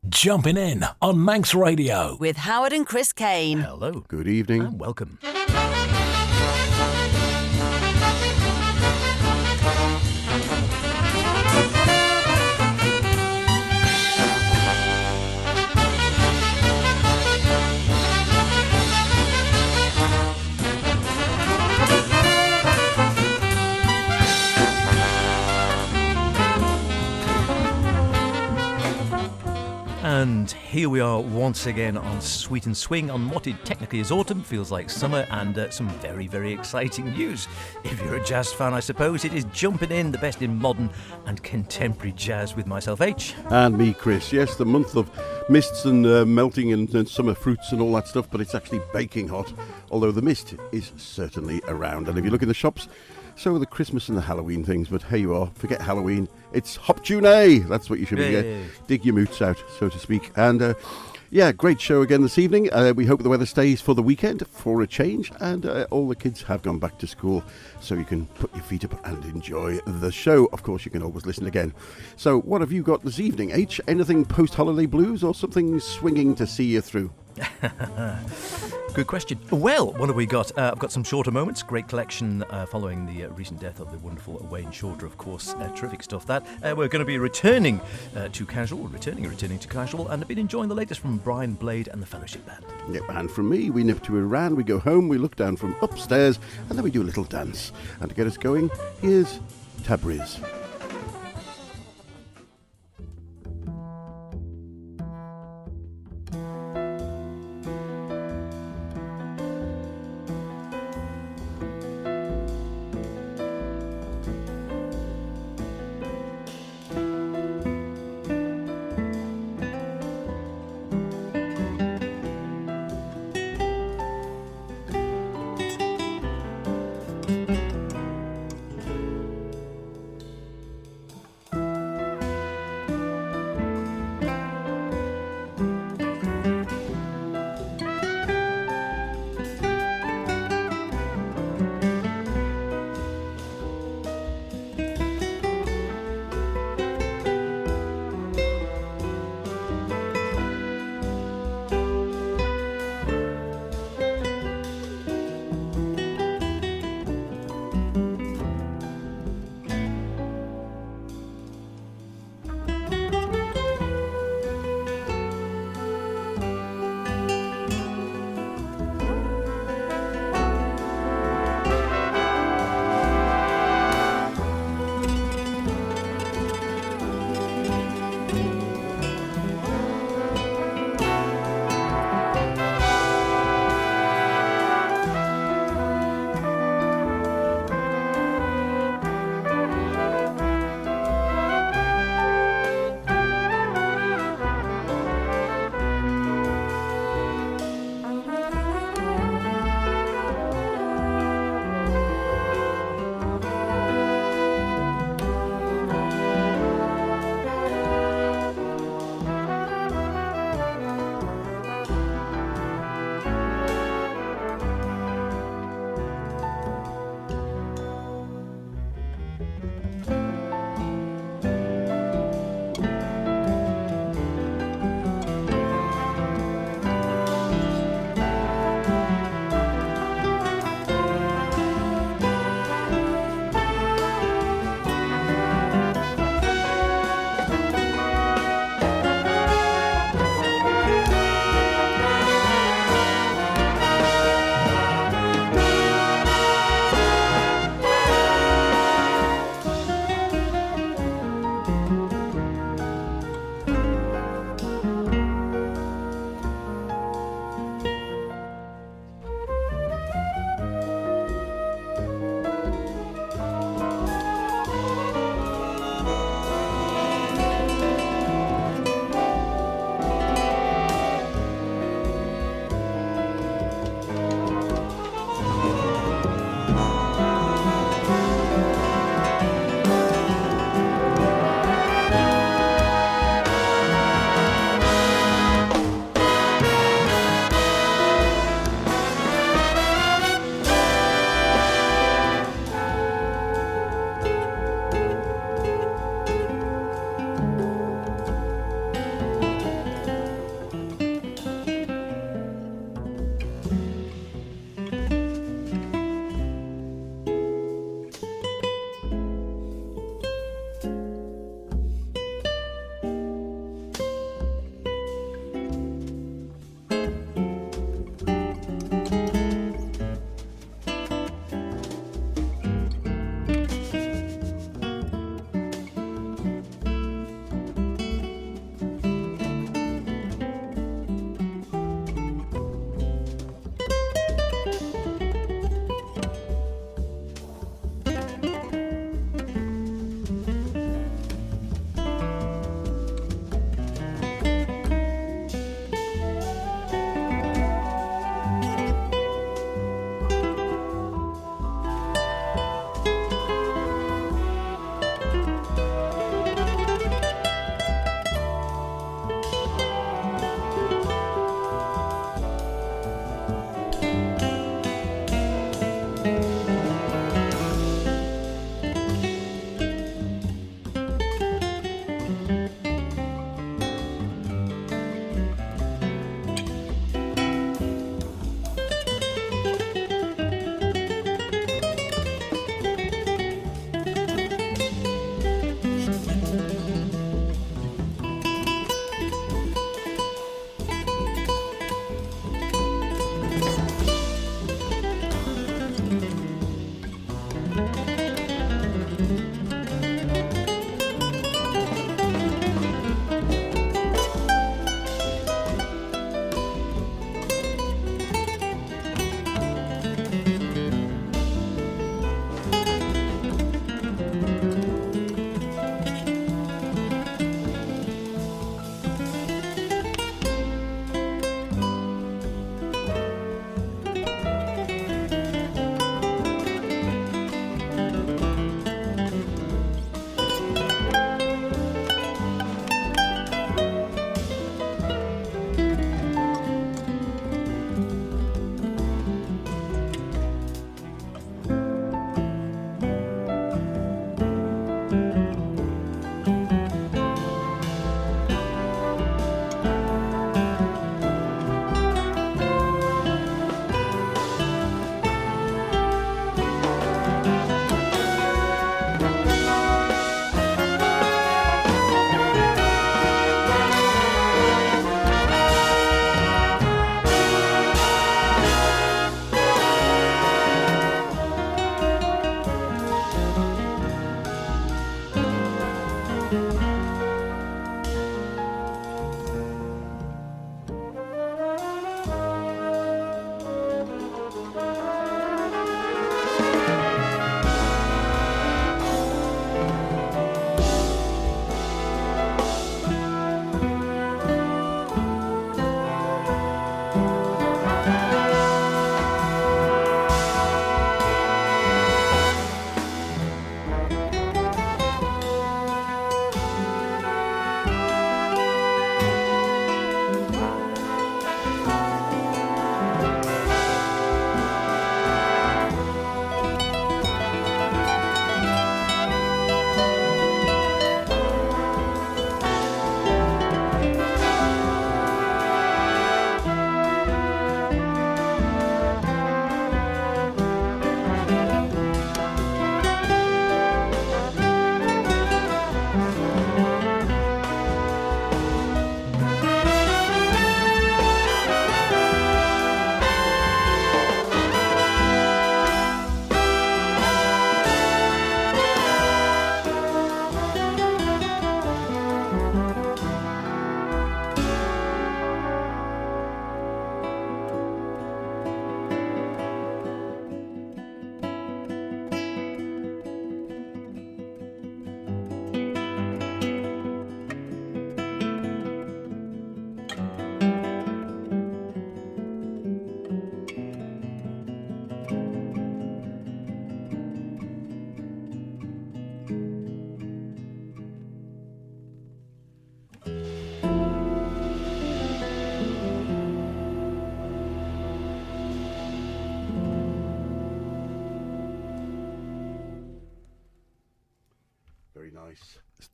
Jumpin' In on Manx Radio. With Howard and Chris Kane. Hello. Good evening. And welcome. And here we are once again on Sweet and Swing on what it technically is autumn, feels like summer, and some very, very exciting news. If you're a jazz fan, I suppose, it is Jumpin' In, the best in modern and contemporary jazz with myself, H. And me, Chris. Yes, the month of mists and melting and summer fruits and all that stuff, but it's actually baking hot, although the mist is certainly around. And if you look in the shops, so are the Christmas and the Halloween things, but here you are, forget Halloween, it's Hop Tune. That's what you should be, dig your moots out, so to speak. And yeah, great show again this evening. We hope the weather stays for the weekend for a change, and all the kids have gone back to school, so you can put your feet up and enjoy the show. Of course, you can always listen again. So what have you got this evening, H? Anything post-holiday blues or something swinging to see you through? Good question. Well, what have we got? I've got some shorter moments. Great collection following the recent death of the wonderful Wayne Shorter, of course. Terrific stuff, that. We're going to be returning to casual, returning to casual, and I've been enjoying the latest from Brian Blade and the Fellowship Band. Yep, and from me, we nip to Iran, we go home, we look down from upstairs, and then we do a little dance. And to get us going, here's Tabriz.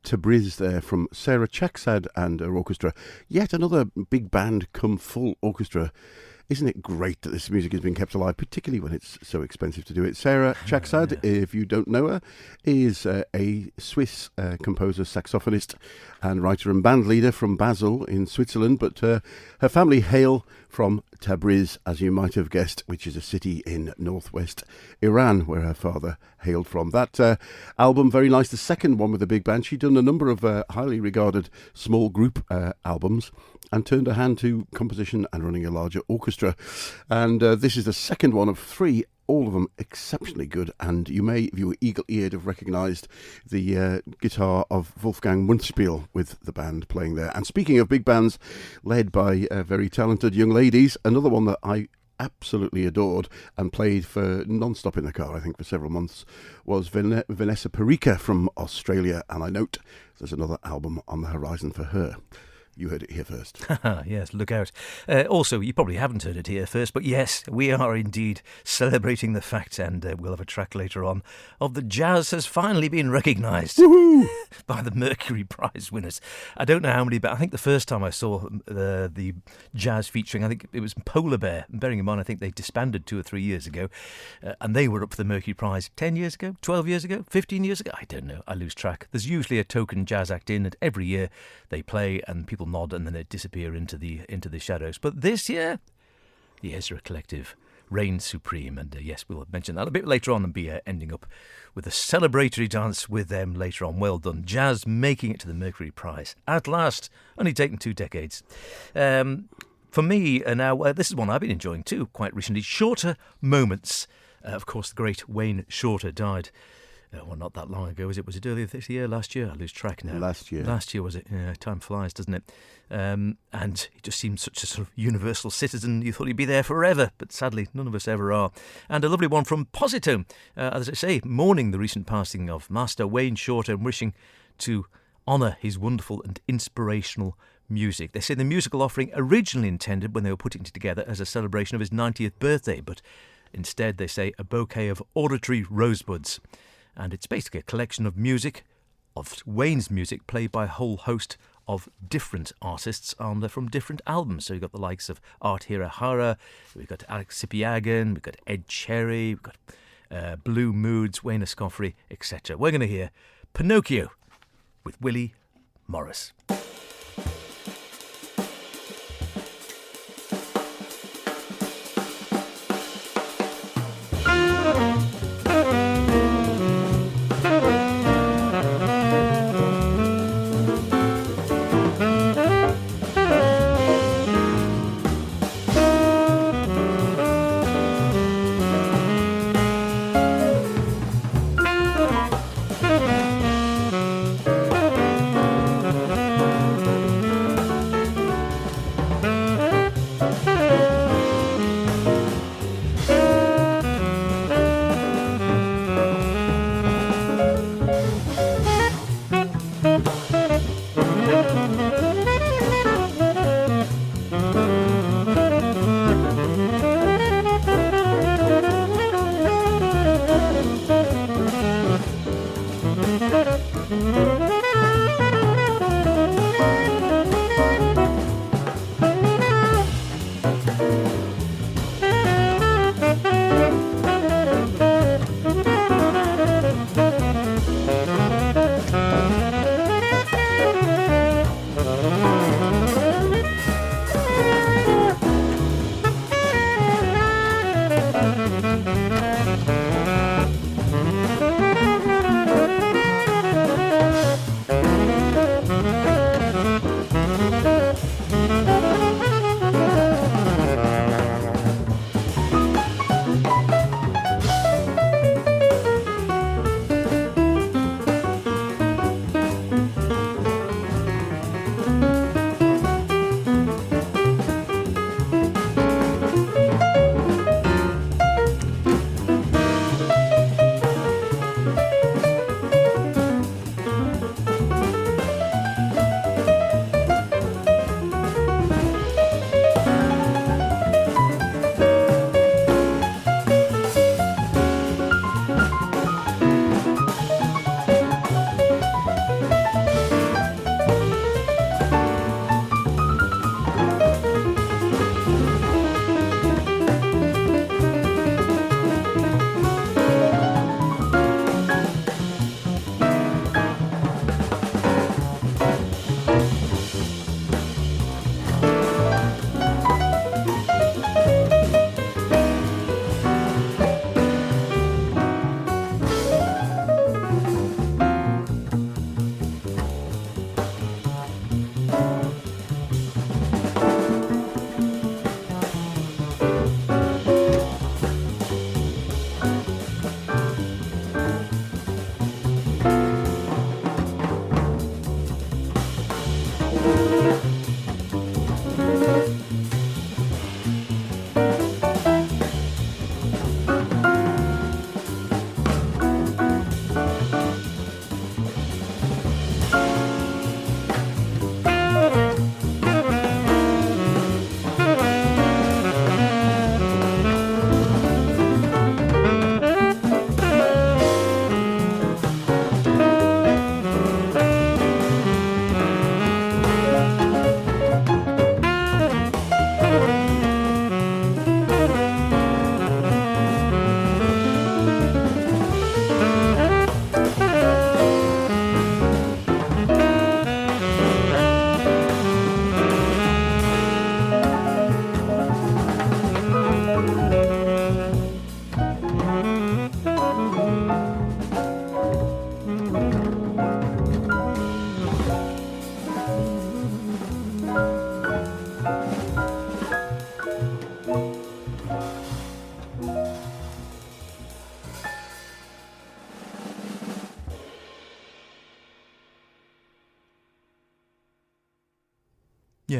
Tabriz there from Sarah Chaksad and her orchestra. Yet another big band come full orchestra. Isn't it great that this music has been kept alive, particularly when it's so expensive to do it? Sarah Chaksad, if you don't know her, is a Swiss composer, saxophonist and writer and band leader from Basel in Switzerland, but her family hail from Tabriz, as you might have guessed, which is a city in northwest Iran, where her father hailed from. That album, very nice, the second one with the big band. She'd done a number of highly regarded small group albums, and turned her hand to composition and running a larger orchestra. And this is the second one of three, all of them exceptionally good. And you may, if you were eagle-eared, have recognised the guitar of Wolfgang Mundspiel with the band playing there. And speaking of big bands led by very talented young ladies, another one that I absolutely adored and played for non-stop in the car, I think, for several months, was Vanessa Perica from Australia. And I note there's another album on the horizon for her. You heard it here first. Yes, look out. Also, you probably haven't heard it here first, but yes, we are indeed celebrating the fact, and we'll have a track later on, of the jazz has finally been recognised by the Mercury Prize winners. I don't know how many, but I think the first time I saw the jazz featuring, I think it was Polar Bear. Bearing in mind, I think they disbanded 2 or 3 years ago, and they were up for the Mercury Prize 10 years ago, 12 years ago, 15 years ago. I don't know. I lose track. There's usually a token jazz act in, and every year they play, and people nod and then they disappear into the shadows. But this year, the Ezra Collective reigns supreme, and yes, we'll mention that a bit later on and be ending up with a celebratory dance with them later on. Well done, jazz making it to the Mercury Prize at last, only taken 2 decades. For me now, this is one I've been enjoying too quite recently. Shorter Moments. Of course, the great Wayne Shorter died. Well, not that long ago, was it? Was it earlier this year? Last year? I lose track now. Last year, was it? Yeah, time flies, doesn't it? And he just seemed such a sort of universal citizen. You thought he'd be there forever, but sadly, none of us ever are. And a lovely one from Positone, as I say, mourning the recent passing of Master Wayne Shorter and wishing to honour his wonderful and inspirational music. They say the musical offering originally intended when they were putting it together as a celebration of his 90th birthday, but instead they say a bouquet of auditory rosebuds. And it's basically a collection of music, of Wayne's music, played by a whole host of different artists from different albums. So you've got the likes of Art Hirahara, we've got Alex Sipiagan, we've got Ed Cherry, we've got Blue Moods, Wayne Escoffery, etc. We're going to hear Pinocchio with Willie Morris.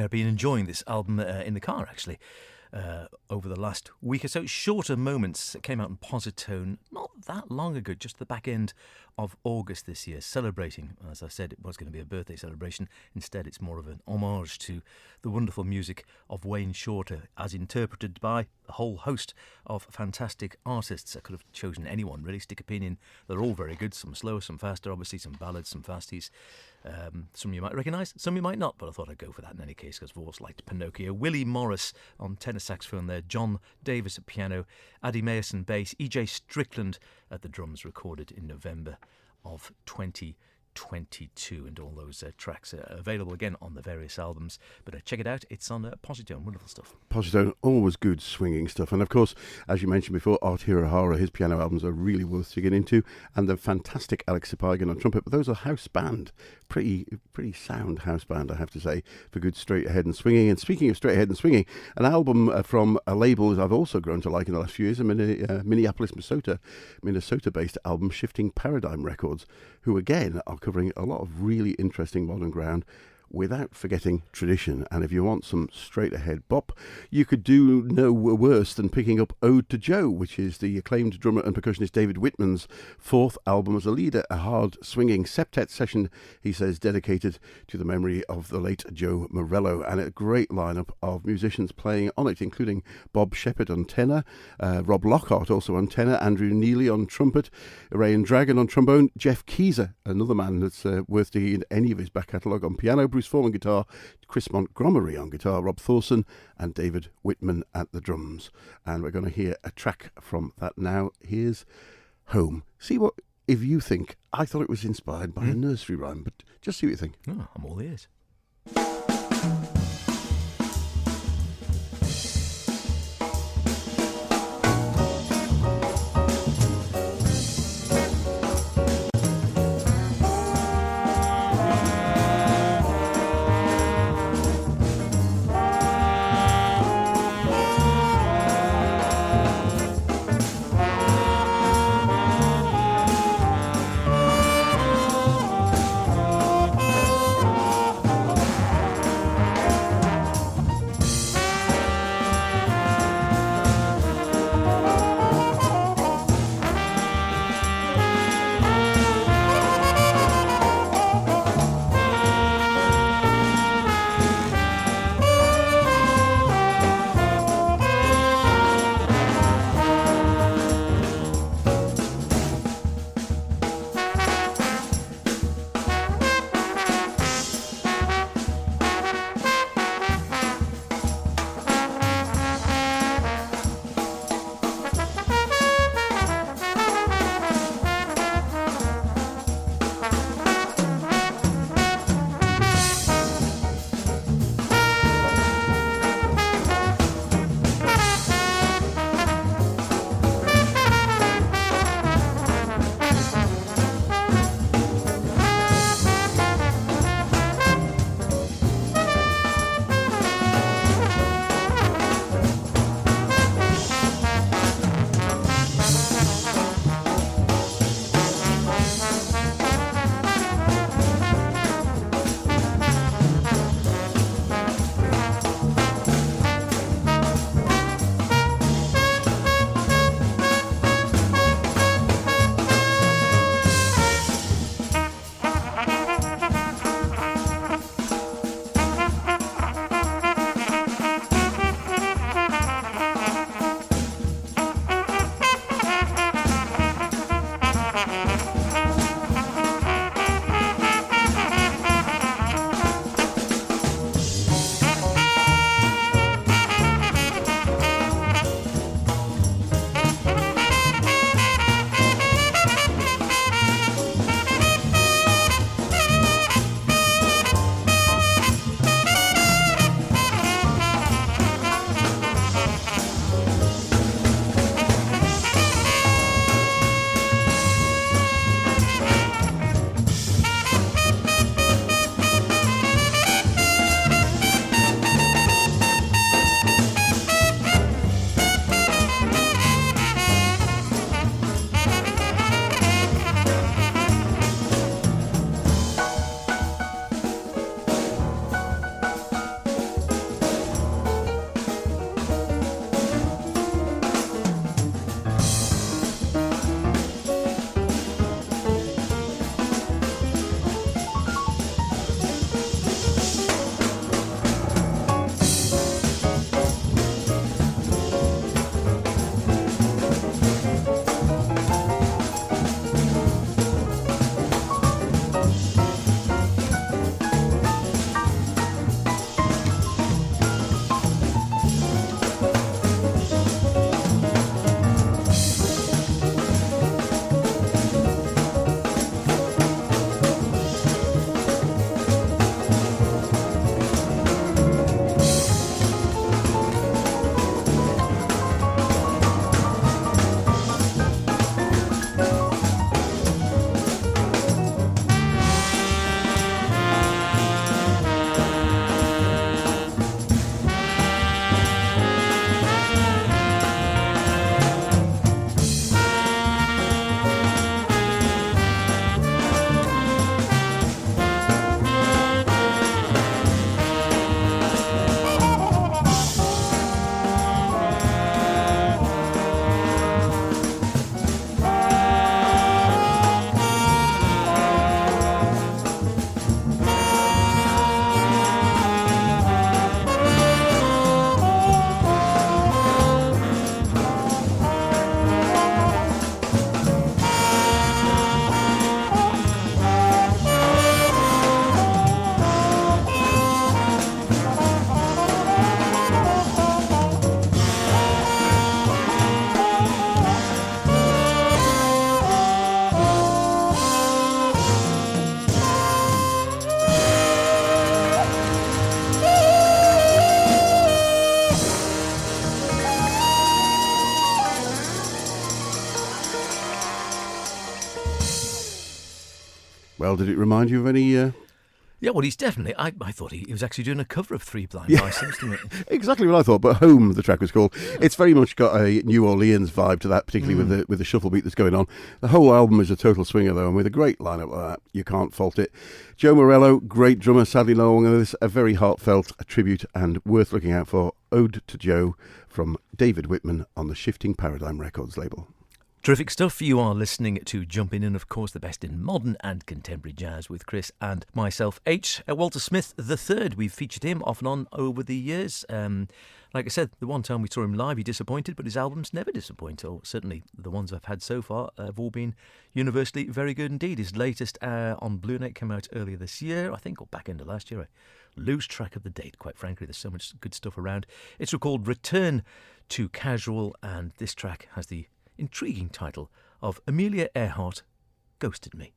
I've been enjoying this album in the car, actually, over the last week or so. Shorter Moments came out in Positone not that long ago, just the back end of August this year, celebrating, as I said, it was going to be a birthday celebration. Instead, it's more of an homage to the wonderful music of Wayne Shorter, as interpreted by a whole host of fantastic artists. I could have chosen anyone, really. Stick opinion. They're all very good, some slower, some faster, obviously, some ballads, some fasties. Some you might recognise, some you might not, but I thought I'd go for that in any case because I've always liked Pinocchio. Willie Morris on tenor saxophone there, John Davis at piano, Addy Mason bass, E.J. Strickland at the drums, recorded in November of 2022, and all those tracks are available again on the various albums, but check it out, it's on Positone. Wonderful stuff. Positone, always good swinging stuff. And of course, as you mentioned before, Art Hirohara, his piano albums are really worth digging into, and the fantastic Alex Sipagan on trumpet. But those are house band, pretty sound house band, I have to say, for good straight ahead and swinging. And speaking of straight ahead and swinging, an album from a label that I've also grown to like in the last few years, a Minneapolis, Minnesota-based album, Shifting Paradigm Records, who again are covering a lot of really interesting modern ground without forgetting tradition. And if you want some straight ahead bop, you could do no worse than picking up Ode to Joe, which is the acclaimed drummer and percussionist David Whitman's fourth album as a leader, a hard swinging septet session, he says, dedicated to the memory of the late Joe Morello, and a great lineup of musicians playing on it, including Bob Shepherd on tenor, Rob Lockhart also on tenor, Andrew Neely on trumpet, Ray and Dragon on trombone, Jeff Keezer, another man that's worth digging into any of his back catalogue, on piano, Bruce Forman guitar, Chris Montgomery on guitar, Rob Thorson and David Whitman at the drums. And we're going to hear a track from that now. Here's Home. See what, if you think, I thought it was inspired by a nursery rhyme, but just see what you think. Oh, I'm all ears. Well, did it remind you of any... Yeah, well, he's definitely... I thought he was actually doing a cover of Three Blind Mice, didn't it? Exactly what I thought, but Home, the track was called. It's very much got a New Orleans vibe to that, particularly with the shuffle beat that's going on. The whole album is a total swinger, though, and with a great lineup like that, you can't fault it. Joe Morello, great drummer, sadly no longer with us, a very heartfelt tribute and worth looking out for. Ode to Joe from David Whitman on the Shifting Paradigm Records label. Terrific stuff. You are listening to Jumpin In, of course, the best in modern and contemporary jazz with Chris and myself, H. Walter Smith III. We've featured him off and on over the years. Like I said, the one time we saw him live, he disappointed, but his albums never disappoint. Or certainly the ones I've had so far have all been universally very good indeed. His latest on Blue Note came out earlier this year, I think, or back end of last year. I lose track of the date, quite frankly. There's so much good stuff around. It's called Return to Casual, and this track has the intriguing title of Amelia Earhart Ghosted Me.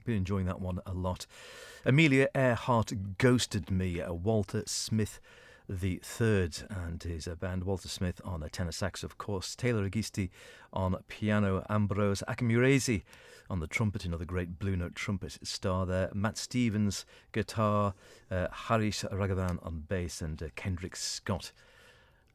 Been enjoying that one a lot. Amelia Earhart Ghosted Me, Walter Smith the Third and his band. Walter Smith on a tenor sax, of course. Taylor Agisti on piano. Ambrose Akamurezi on the trumpet, another great Blue Note trumpet star there. Matt Stevens, guitar. Harish Raghavan on bass, and Kendrick Scott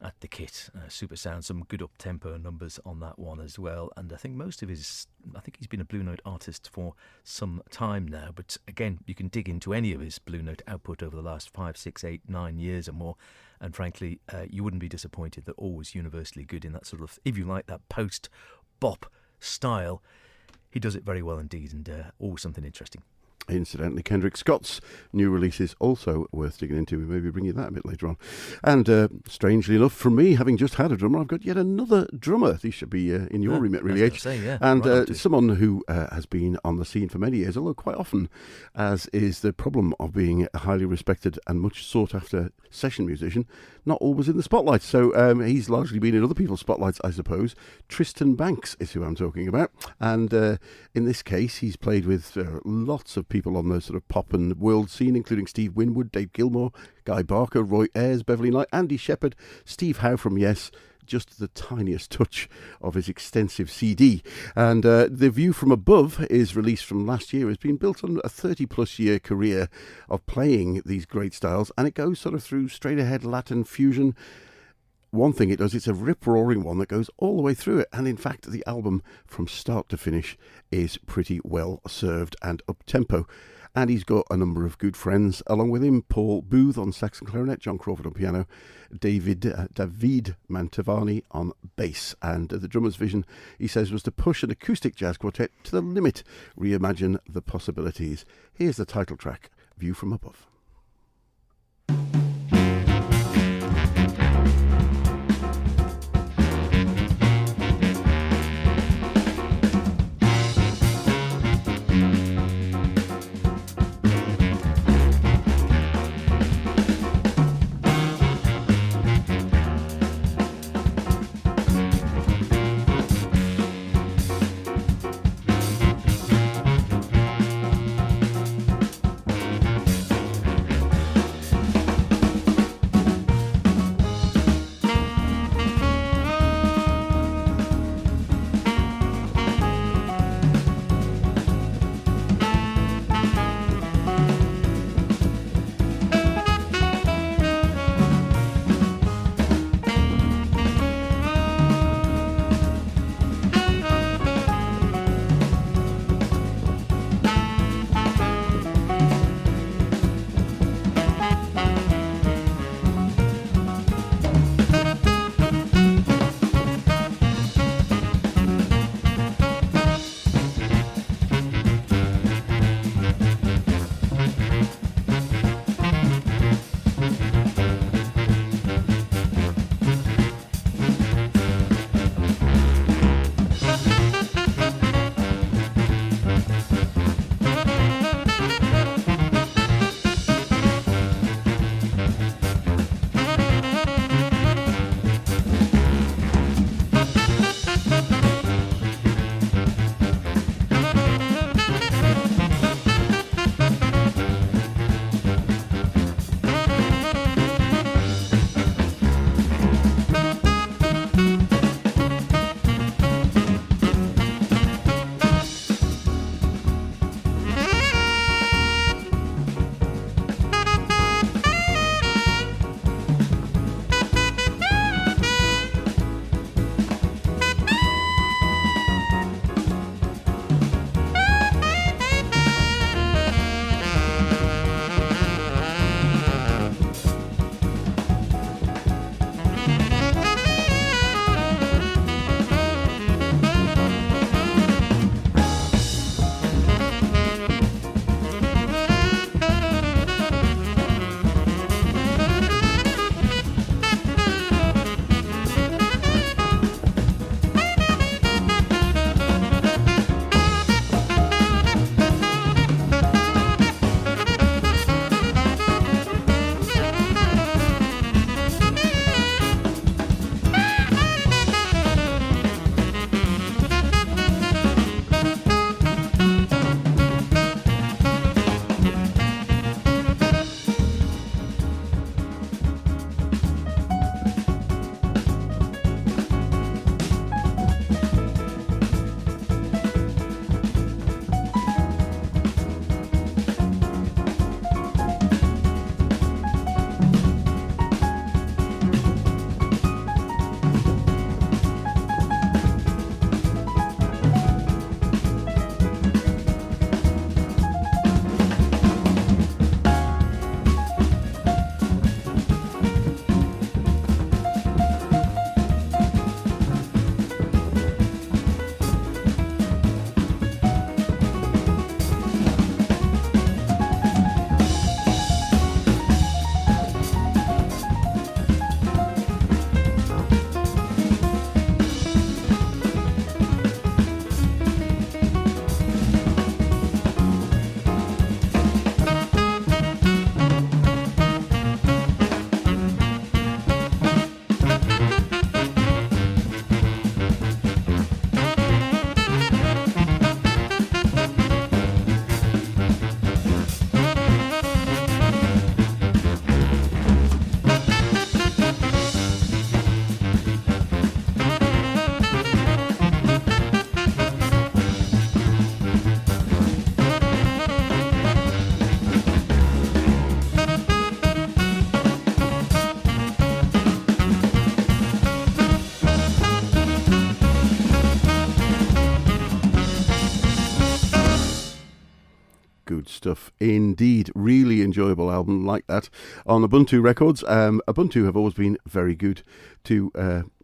at the kit. Super sound, some good up-tempo numbers on that one as well. And I think he's been a Blue Note artist for some time now, but again, you can dig into any of his Blue Note output over the last 5, 6, 8, 9 years or more, and frankly, you wouldn't be disappointed. They're always universally good in that sort of, if you like, that post-bop style. He does it very well indeed, and always something interesting. Incidentally, Kendrick Scott's new release is also worth digging into. We may be bringing that a bit later on. And strangely enough, from me, having just had a drummer, I've got yet another drummer. These should be in your remit, really, H. And someone who has been on the scene for many years, although quite often, as is the problem of being a highly respected and much sought-after session musician, not always in the spotlight. So he's largely been in other people's spotlights, I suppose. Tristan Banks is who I'm talking about. And in this case, he's played with lots of people on the sort of pop and world scene, including Steve Winwood, Dave Gilmour, Guy Barker, Roy Ayers, Beverly Knight, Andy Shepherd, Steve Howe from Yes, just the tiniest touch of his extensive CD. And The View from Above is released from last year. It's been built on a 30-plus year career of playing these great styles, and it goes sort of through straight-ahead Latin fusion. One thing it does, it's a rip-roaring one that goes all the way through it. And in fact, the album from start to finish is pretty well served and up-tempo. And he's got a number of good friends along with him. Paul Booth on sax and clarinet, John Crawford on piano, David Mantovani on bass. And the drummer's vision, he says, was to push an acoustic jazz quartet to the limit, reimagine the possibilities. Here's the title track, View from Above. good stuff indeed. Really enjoyable album like that on Ubuntu Records. Ubuntu have always been very good to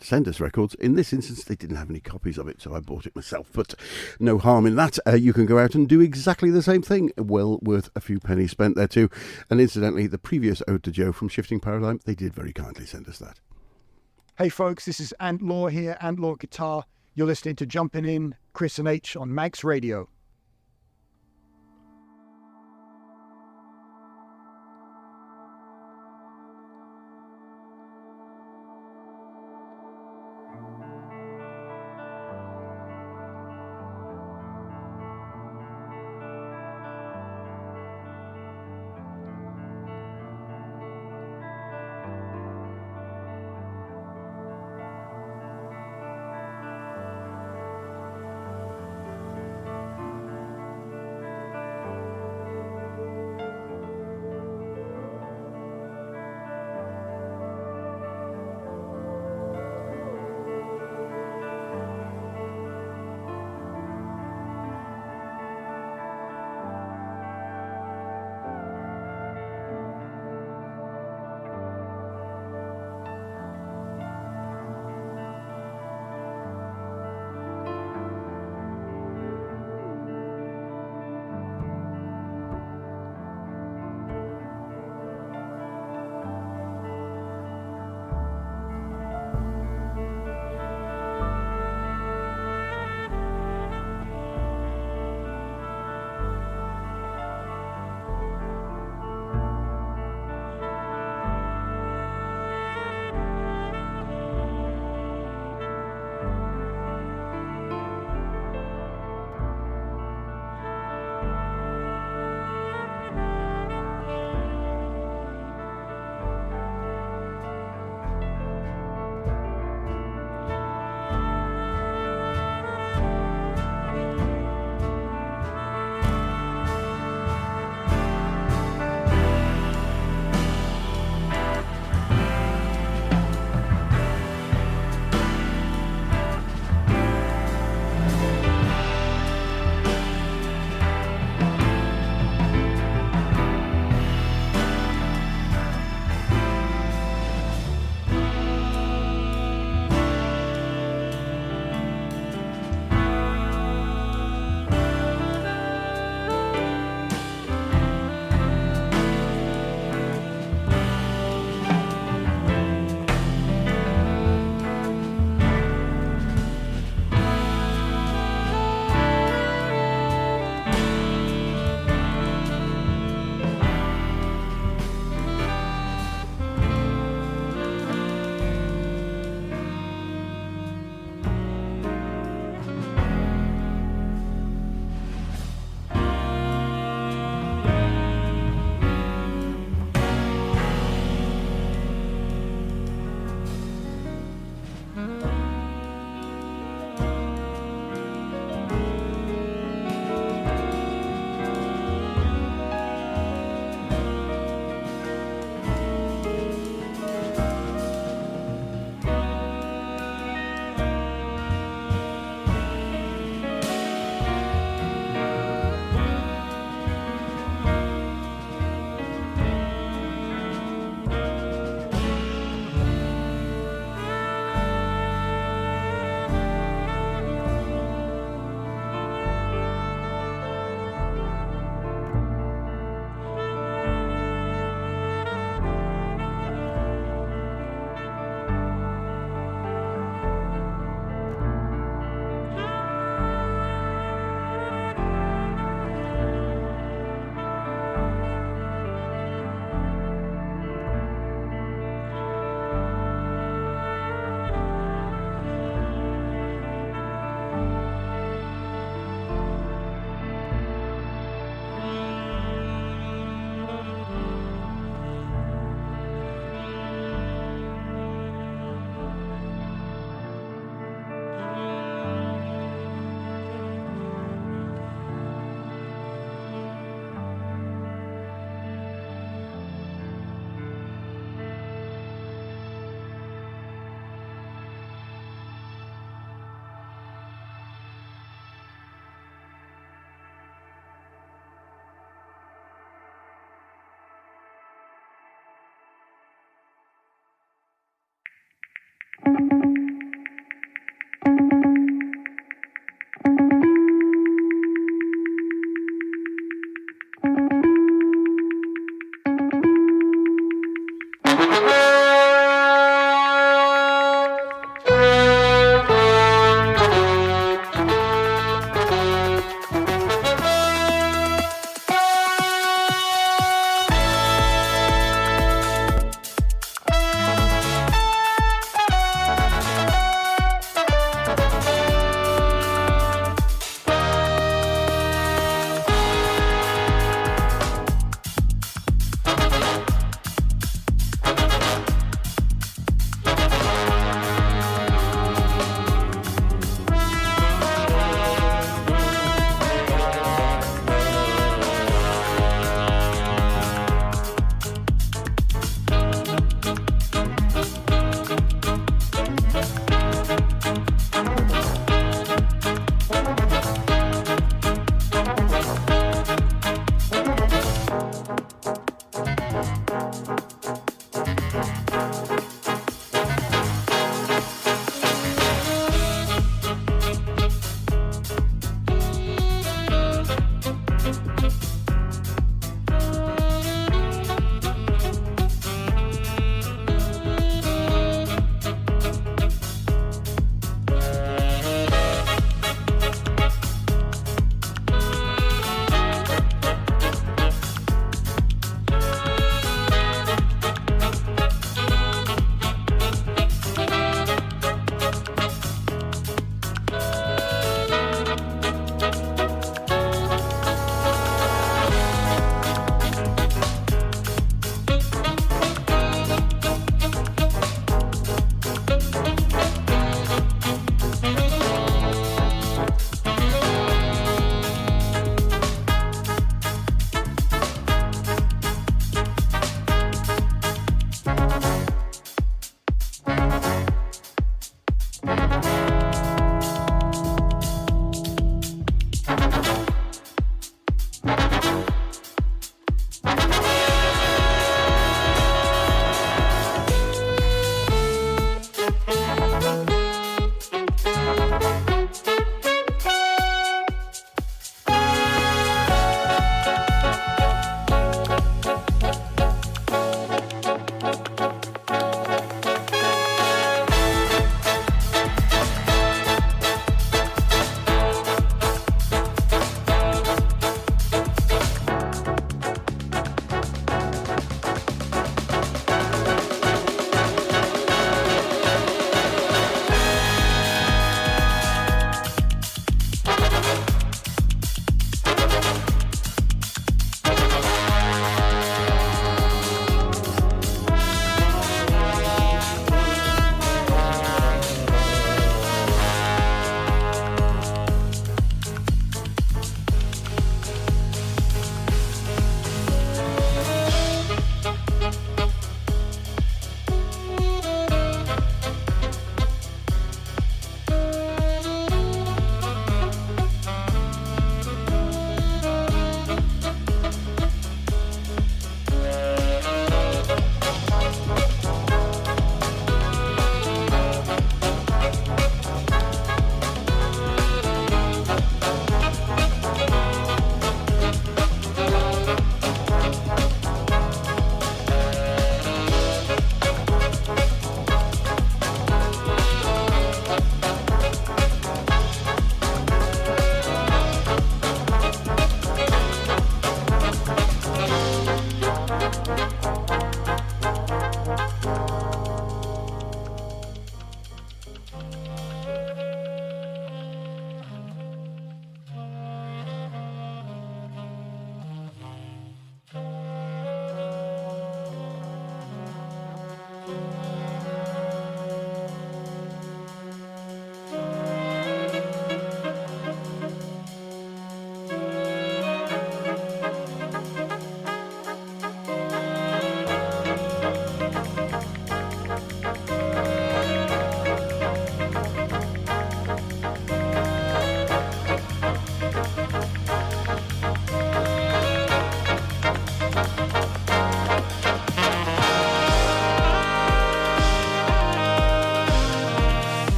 send us records. In this instance, they didn't have any copies of it, so I bought it myself. But no harm in that. You can go out and do exactly the same thing. Well worth a few pennies spent there too. And incidentally, the previous Ode to Joe from Shifting Paradigm, they did very kindly send us that. Hey folks, this is Ant Law here, Ant Law Guitar. You're listening to Jumpin In, Chris and H on Manx Radio.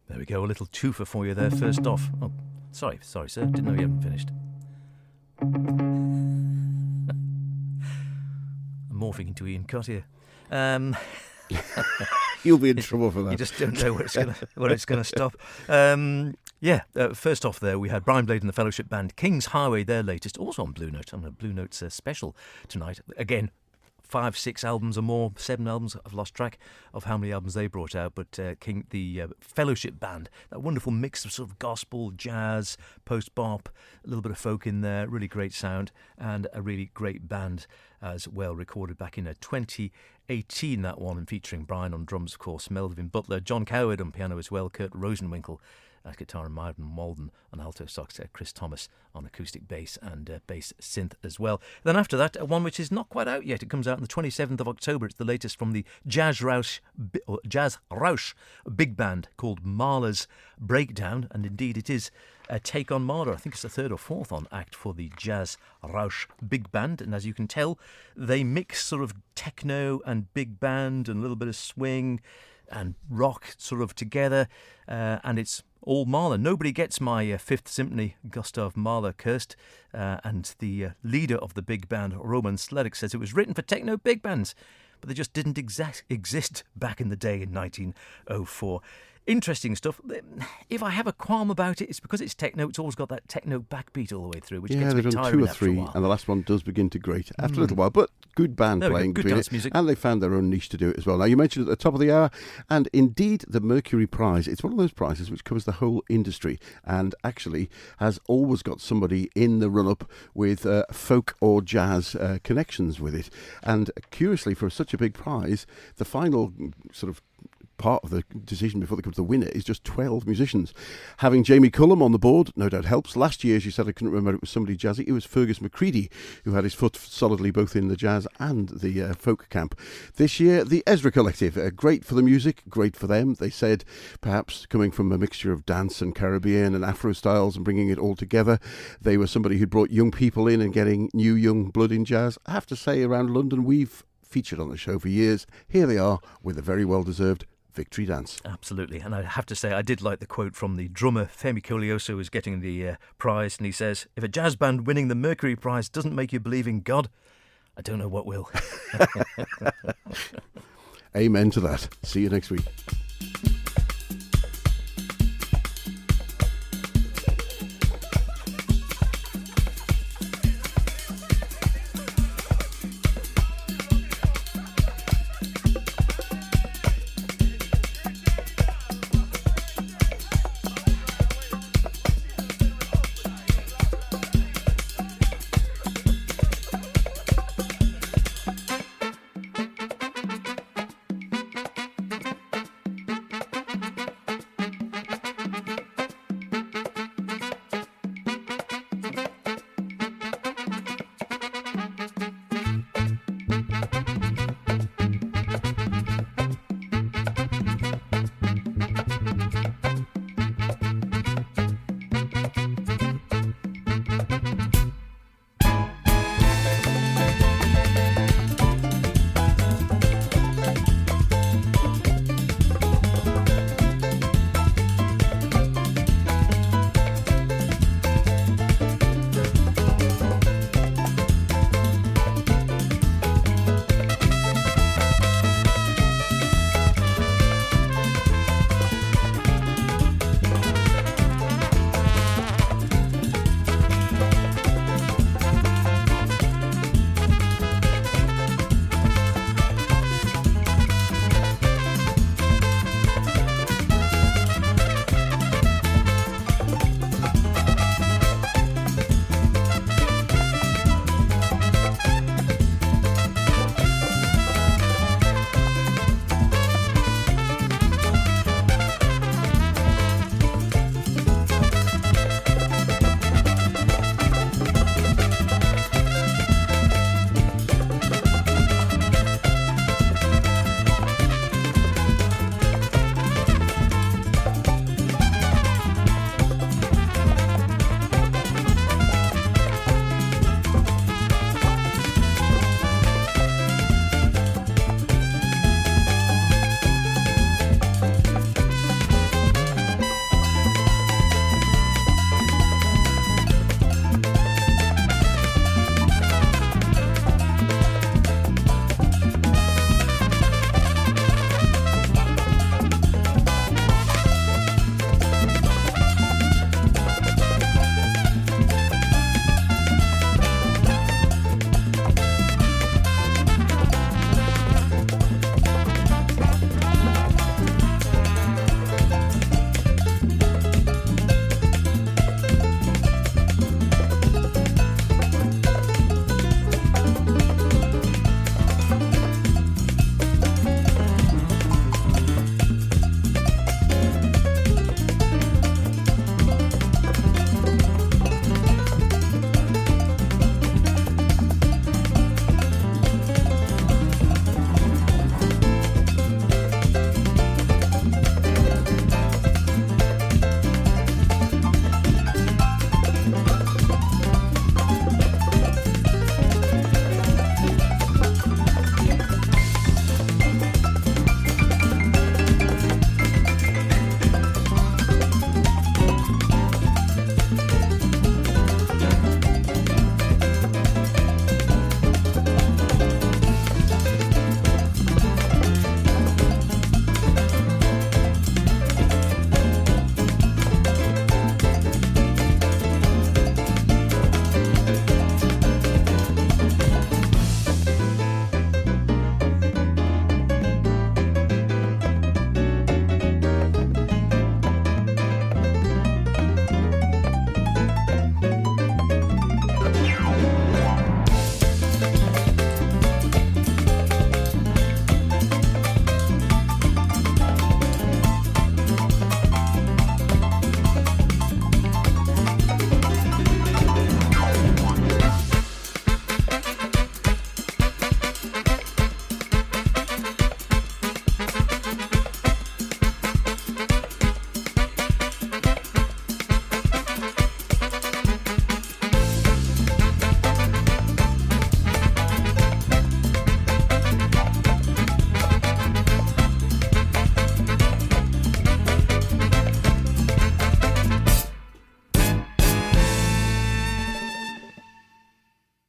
There we go, a little twofer for you there first off. Oh, sorry, sir, didn't know you hadn't finished. I'm morphing into Ian Cott here. You'll be in trouble for that. You just don't know where it's going to stop. First off there, we had Brian Blade and the Fellowship Band, King's Highway, their latest, also on Blue Note, on a Blue Note's special tonight. Again, 5, 6 albums or more, 7 albums. I've lost track of how many albums they brought out, but the Fellowship Band, that wonderful mix of sort of gospel, jazz, post-bop, a little bit of folk in there, really great sound, and a really great band as well, recorded back in 2018, that one, and featuring Brian on drums, of course, Melvin Butler, John Coward on piano as well, Kurt Rosenwinkel at guitar, and Marvin Walden on alto sax, Chris Thomas on acoustic bass and bass synth as well. Then after that, one which is not quite out yet. It comes out on the 27th of October. It's the latest from the Jazz Rausch big band called Mahler's Breakdown, and indeed it is a take on Mahler. I think it's the 3rd or 4th on act for the Jazz Rausch big band, and as you can tell, they mix sort of techno and big band and a little bit of swing and rock sort of together, and it's all Mahler. Nobody gets my Fifth Symphony, Gustav Mahler cursed, and the leader of the big band, Roman Sledek, says it was written for techno big bands, but they just didn't exist back in the day in 1904. Interesting stuff. If I have a qualm about it, it's because it's techno. It's always got that techno backbeat all the way through, which gets a bit they've done tiring 2 or after a 3, while. and the last one does begin to grate after a little while. But good band playing, good doing dance it, music. and they found their own niche to do it as well. Now, you mentioned at the top of the hour, and indeed the Mercury Prize. It's one of those prizes which covers the whole industry, and actually has always got somebody in the run-up with folk or jazz connections with it. And curiously, for such a big prize, the final sort of part of the decision before they come to the winner is just 12 musicians. Having Jamie Cullum on the board no doubt helps. Last year, as you said, I couldn't remember, it was somebody jazzy. It was Fergus McCready, who had his foot solidly both in the jazz and the folk camp. This year, the Ezra Collective, great for the music, great for them. They said, perhaps coming from a mixture of dance and Caribbean and Afro styles and bringing it all together, they were somebody who brought young people in and getting new young blood in jazz. I have to say, around London, we've featured on the show for years. Here they are with a very well-deserved Victory Dance. Absolutely. And I have to say, I did like the quote from the drummer. Femi Colioso was getting the prize, and he says, "If a jazz band winning the Mercury Prize doesn't make you believe in God, I don't know what will." Amen to that. See you next week.